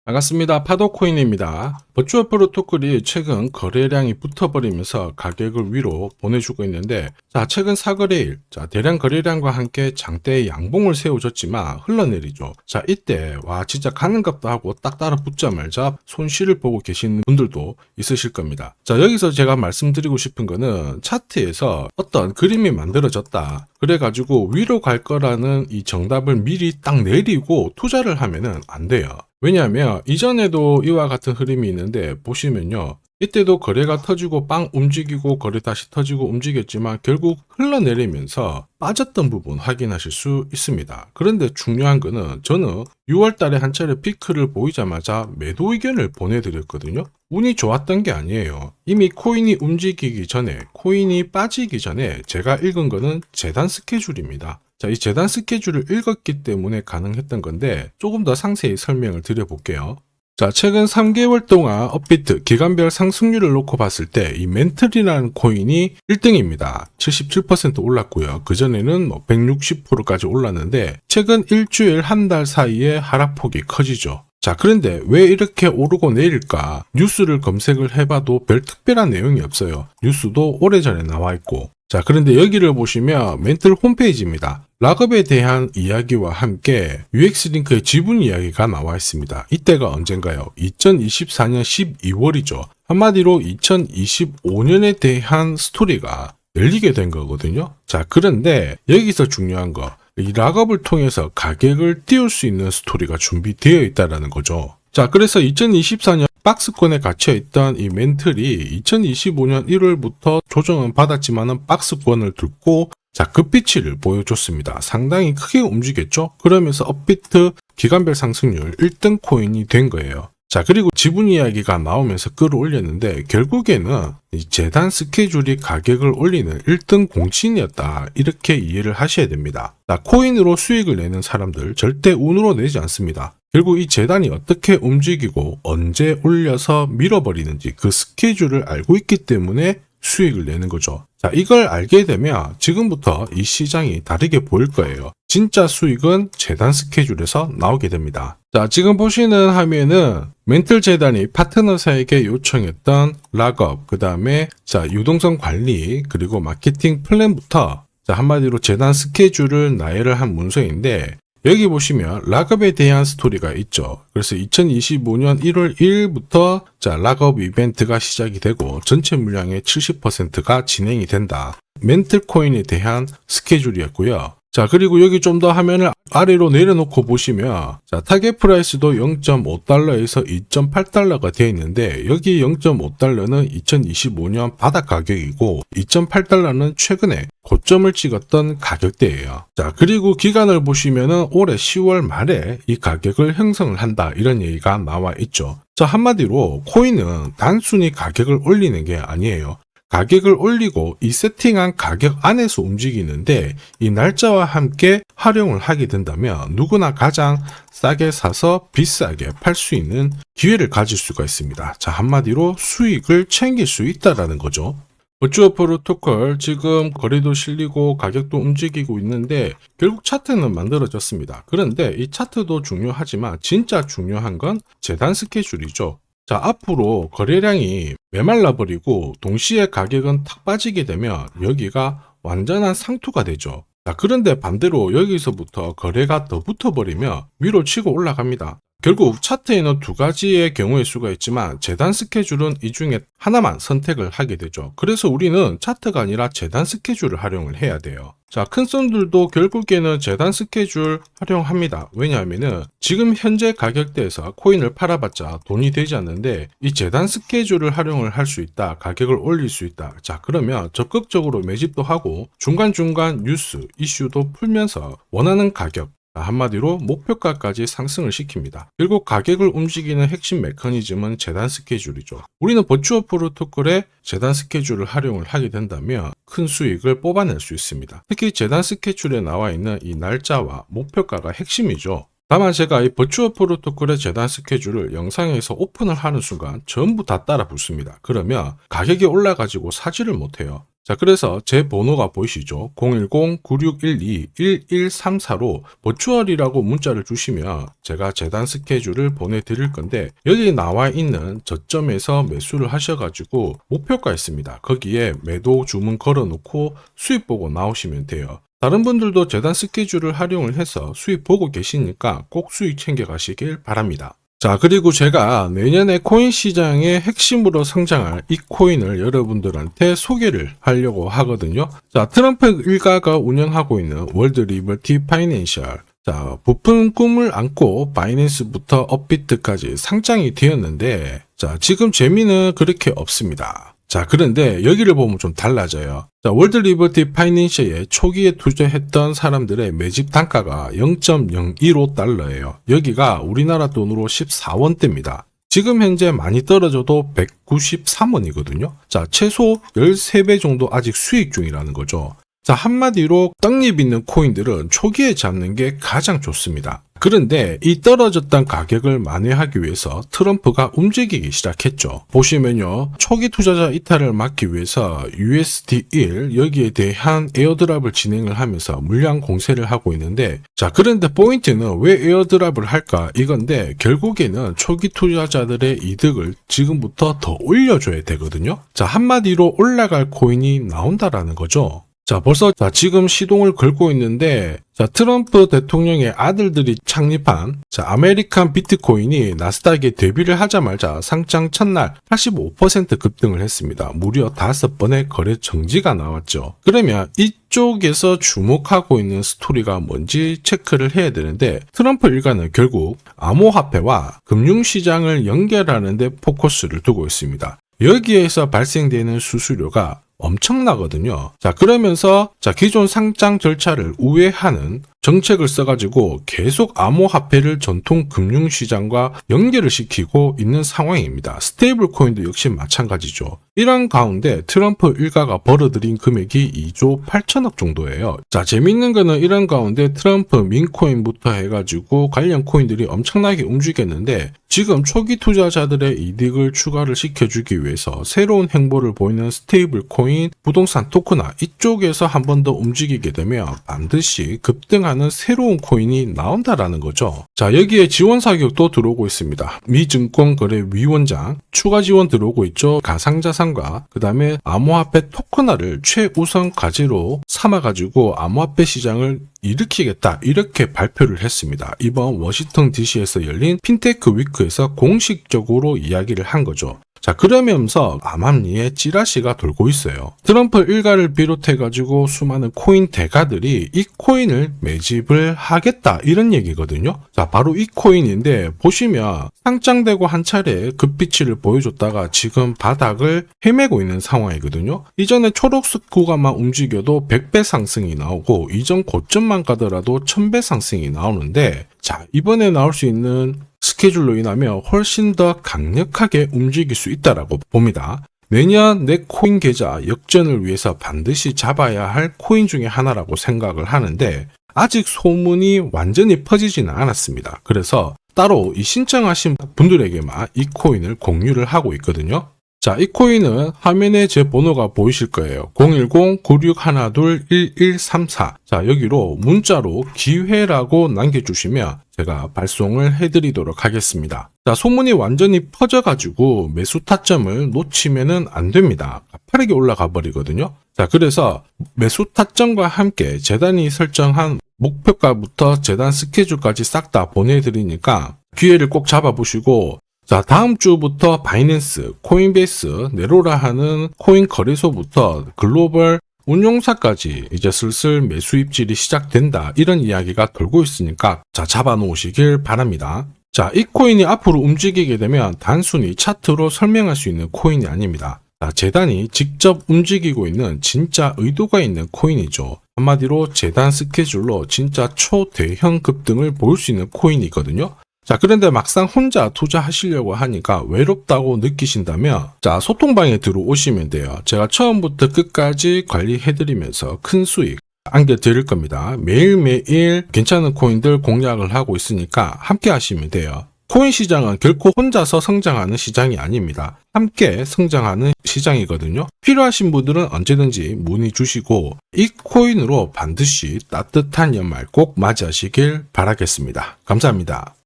반갑습니다. 파도코인입니다. 버추얼 프로토콜이 최근 거래량이 붙어버리면서 가격을 위로 보내주고 있는데, 최근 사거래일, 대량 거래량과 함께 장대의 양봉을 세워줬지만 흘러내리죠. 이때, 진짜 가는 것도 하고 딱 따라 붙자마자 손실을 보고 계시는 분들도 있으실 겁니다. 여기서 제가 말씀드리고 싶은 거는 차트에서 어떤 그림이 만들어졌다. 그래가지고 위로 갈 거라는 이 정답을 미리 딱 내리고 투자를 하면은 안 돼요. 왜냐하면 이전에도 이와 같은 흐름이 있는데 보시면요. 이때도 거래가 터지고 빵 움직이고 거래 다시 터지고 움직였지만 결국 흘러내리면서 빠졌던 부분 확인하실 수 있습니다. 그런데 중요한 거는 저는 6월 달에 한 차례 피크를 보이자마자 매도 의견을 보내드렸거든요. 운이 좋았던 게 아니에요. 이미 코인이 움직이기 전에, 코인이 빠지기 전에 제가 읽은 거는 재단 스케줄입니다. 이 재단 스케줄을 읽었기 때문에 가능했던 건데 조금 더 상세히 설명을 드려볼게요. 최근 3개월 동안 업비트 기간별 상승률을 놓고 봤을 때 이 멘틀이라는 코인이 1등입니다. 77% 올랐고요. 그전에는 160%까지 올랐는데 최근 일주일 한 달 사이에 하락폭이 커지죠. 그런데 왜 이렇게 오르고 내릴까? 뉴스를 검색을 해봐도 별 특별한 내용이 없어요. 뉴스도 오래전에 나와 있고. 그런데 여기를 보시면 멘틀 홈페이지입니다. 락업에 대한 이야기와 함께 UX링크의 지분 이야기가 나와 있습니다. 이때가 언젠가요? 2024년 12월이죠. 한마디로 2025년에 대한 스토리가 열리게 된 거거든요. 그런데 여기서 중요한 거, 이 락업을 통해서 가격을 띄울 수 있는 스토리가 준비되어 있다는 거죠. 그래서 2024년 박스권에 갇혀있던 이 멘틀이 2025년 1월부터 조정은 받았지만은 박스권을 들고 급비치를 보여줬습니다. 상당히 크게 움직였죠. 그러면서 업비트 기간별 상승률 1등 코인이 된 거예요. 그리고 지분 이야기가 나오면서 끌어올렸는데 결국에는 이 재단 스케줄이 가격을 올리는 1등 공신이었다. 이렇게 이해를 하셔야 됩니다. 코인으로 수익을 내는 사람들 절대 운으로 내지 않습니다. 결국 이 재단이 어떻게 움직이고 언제 올려서 밀어버리는지 그 스케줄을 알고 있기 때문에 수익을 내는 거죠. 이걸 알게 되면 지금부터 이 시장이 다르게 보일 거예요. 진짜 수익은 재단 스케줄에서 나오게 됩니다. 지금 보시는 화면은 멘틀 재단이 파트너사에게 요청했던 락업, 그 다음에 유동성 관리, 그리고 마케팅 플랜부터 한마디로 재단 스케줄을 나열을 한 문서인데 여기 보시면 락업에 대한 스토리가 있죠. 그래서 2025년 1월 1일부터 락업 이벤트가 시작이 되고 전체 물량의 70%가 진행이 된다. 멘틀 코인에 대한 스케줄이었고요. 그리고 여기 좀 더 화면을 아래로 내려놓고 보시면 타겟 프라이스도 0.5달러에서 2.8달러가 되어 있는데 여기 0.5달러는 2025년 바닥 가격이고 2.8달러는 최근에 고점을 찍었던 가격대예요. 그리고 기간을 보시면은 올해 10월 말에 이 가격을 형성을 한다 이런 얘기가 나와 있죠. 한마디로 코인은 단순히 가격을 올리는 게 아니에요. 가격을 올리고 이 세팅한 가격 안에서 움직이는데 이 날짜와 함께 활용을 하게 된다면 누구나 가장 싸게 사서 비싸게 팔 수 있는 기회를 가질 수가 있습니다. 한마디로 수익을 챙길 수 있다는 거죠. 버추얼 프로토콜 지금 거래도 실리고 가격도 움직이고 있는데 결국 차트는 만들어졌습니다. 그런데 이 차트도 중요하지만 진짜 중요한 건 재단 스케줄이죠. 앞으로 거래량이 메말라버리고 동시에 가격은 탁 빠지게 되면 여기가 완전한 상투가 되죠. 그런데 반대로 여기서부터 거래가 더 붙어버리면 위로 치고 올라갑니다. 결국 차트에는 두 가지의 경우의 수가 있지만 재단 스케줄은 이 중에 하나만 선택을 하게 되죠. 그래서 우리는 차트가 아니라 재단 스케줄을 활용을 해야 돼요. 큰 손들도 결국에는 재단 스케줄 활용합니다. 왜냐하면은 지금 현재 가격대에서 코인을 팔아봤자 돈이 되지 않는데 이 재단 스케줄을 활용을 할 수 있다. 가격을 올릴 수 있다. 그러면 적극적으로 매집도 하고 중간중간 뉴스, 이슈도 풀면서 원하는 가격, 한마디로 목표가까지 상승을 시킵니다. 결국 가격을 움직이는 핵심 메커니즘은 재단 스케줄이죠. 우리는 버추얼 프로토콜의 재단 스케줄을 활용을 하게 된다면 큰 수익을 뽑아낼 수 있습니다. 특히 재단 스케줄에 나와 있는 이 날짜와 목표가가 핵심이죠. 다만 제가 이 버추얼 프로토콜의 재단 스케줄을 영상에서 오픈을 하는 순간 전부 다 따라 붙습니다. 그러면 가격이 올라가지고 사지를 못해요. 자, 그래서 제 번호가 보이시죠? 010-9612-1134로 버추얼이라고 문자를 주시면 제가 재단 스케줄을 보내드릴 건데, 여기 나와 있는 저점에서 매수를 하셔가지고 목표가 있습니다. 거기에 매도 주문 걸어놓고 수익 보고 나오시면 돼요. 다른 분들도 재단 스케줄을 활용을 해서 수익 보고 계시니까 꼭 수익 챙겨 가시길 바랍니다. 자, 그리고 제가 내년에 코인 시장의 핵심으로 성장할 이 코인을 여러분들한테 소개를 하려고 하거든요. 자, 트럼프 일가가 운영하고 있는 월드 리버티 파이낸셜. 자, 부푼 꿈을 안고 바이낸스부터 업비트까지 상장이 되었는데, 자, 지금 재미는 그렇게 없습니다. 자, 그런데 여기를 보면 좀 달라져요. 자, 월드 리버티 파이낸셜에 초기에 투자했던 사람들의 매집 단가가 0.015달러예요. 여기가 우리나라 돈으로 14원대입니다. 지금 현재 많이 떨어져도 193원이거든요. 자, 최소 13배 정도 아직 수익 중이라는 거죠. 자, 한마디로 떡잎 있는 코인들은 초기에 잡는 게 가장 좋습니다. 그런데 이 떨어졌던 가격을 만회하기 위해서 트럼프가 움직이기 시작했죠. 보시면요, 초기 투자자 이탈을 막기 위해서 USD1 여기에 대한 에어드랍을 진행을 하면서 물량 공세를 하고 있는데, 자, 그런데 포인트는 왜 에어드랍을 할까 이건데, 결국에는 초기 투자자들의 이득을 지금부터 더 올려줘야 되거든요. 자, 한마디로 올라갈 코인이 나온다라는 거죠. 자, 벌써 지금 시동을 걸고 있는데, 자, 트럼프 대통령의 아들들이 창립한 아메리칸 비트코인이 나스닥에 데뷔를 하자마자 상장 첫날 85% 급등을 했습니다. 무려 5번의 거래 정지가 나왔죠. 그러면 이쪽에서 주목하고 있는 스토리가 뭔지 체크를 해야 되는데, 트럼프 일가는 결국 암호화폐와 금융시장을 연결하는 데 포커스를 두고 있습니다. 여기에서 발생되는 수수료가 엄청나거든요. 자, 그러면서 기존 상장 절차를 우회하는 정책을 써가지고 계속 암호화폐를 전통 금융시장과 연결을 시키고 있는 상황입니다. 스테이블 코인도 역시 마찬가지죠. 이런 가운데 트럼프 일가가 벌어들인 금액이 2조 8천억 정도예요. 자, 재밌는 거는 이런 가운데 트럼프 민코인부터 해가지고 관련 코인들이 엄청나게 움직였는데, 지금 초기 투자자들의 이득을 추가를 시켜주기 위해서 새로운 행보를 보이는 스테이블 코인, 부동산 토크나 이쪽에서 한 번 더 움직이게 되면 반드시 급등하는 새로운 코인이 나온다라는 거죠. 자, 여기에 지원 사격도 들어오고 있습니다. 미 증권거래위원장 추가 지원 들어오고 있죠. 가상자산과 그 다음에 암호화폐 토큰화를 최우선 과제로 삼아가지고 암호화폐 시장을 일으키겠다, 이렇게 발표를 했습니다. 이번 워싱턴 DC에서 열린 핀테크 위크에서 공식적으로 이야기를 한 거죠. 자, 그러면서 암암리에 찌라시가 돌고 있어요. 트럼프 일가를 비롯해가지고 수많은 코인 대가들이 이 코인을 매집을 하겠다, 이런 얘기거든요. 자, 바로 이 코인인데, 보시면 상장되고 한 차례 급비치를 보여줬다가 지금 바닥을 헤매고 있는 상황이거든요. 이전에 초록색 구간만 움직여도 100배 상승이 나오고, 이전 고점만 가더라도 1000배 상승이 나오는데, 자, 이번에 나올 수 있는 스케줄로 인하면 훨씬 더 강력하게 움직일 수 있다라고 봅니다. 내년 내 코인 계좌 역전을 위해서 반드시 잡아야 할 코인 중에 하나라고 생각을 하는데, 아직 소문이 완전히 퍼지지는 않았습니다. 그래서 따로 이 신청하신 분들에게만 이 코인을 공유를 하고 있거든요. 자, 이 코인은 화면에 제 번호가 보이실 거예요. 010-9612-1134. 자, 여기로 문자로 기회라고 남겨주시면 제가 발송을 해드리도록 하겠습니다. 자, 소문이 완전히 퍼져가지고 매수 타점을 놓치면은 안 됩니다. 빠르게 올라가 버리거든요. 자, 그래서 매수 타점과 함께 재단이 설정한 목표가부터 재단 스케줄까지 싹 다 보내드리니까 기회를 꼭 잡아보시고, 자, 다음 주부터 바이낸스, 코인베이스, 네로라 하는 코인 거래소부터 글로벌 운용사까지 이제 슬슬 매수 입질이 시작된다, 이런 이야기가 돌고 있으니까 자, 잡아 놓으시길 바랍니다. 자, 이 코인이 앞으로 움직이게 되면 단순히 차트로 설명할 수 있는 코인이 아닙니다. 자, 재단이 직접 움직이고 있는 진짜 의도가 있는 코인이죠. 한마디로 재단 스케줄로 진짜 초대형 급등을 보일 수 있는 코인이거든요. 자, 그런데 막상 혼자 투자하시려고 하니까 외롭다고 느끼신다면, 자, 소통방에 들어오시면 돼요. 제가 처음부터 끝까지 관리해드리면서 큰 수익 안겨드릴 겁니다. 매일매일 괜찮은 코인들 공략을 하고 있으니까 함께 하시면 돼요. 코인 시장은 결코 혼자서 성장하는 시장이 아닙니다. 함께 성장하는 시장이거든요. 필요하신 분들은 언제든지 문의 주시고 이 코인으로 반드시 따뜻한 연말 꼭 맞이하시길 바라겠습니다. 감사합니다.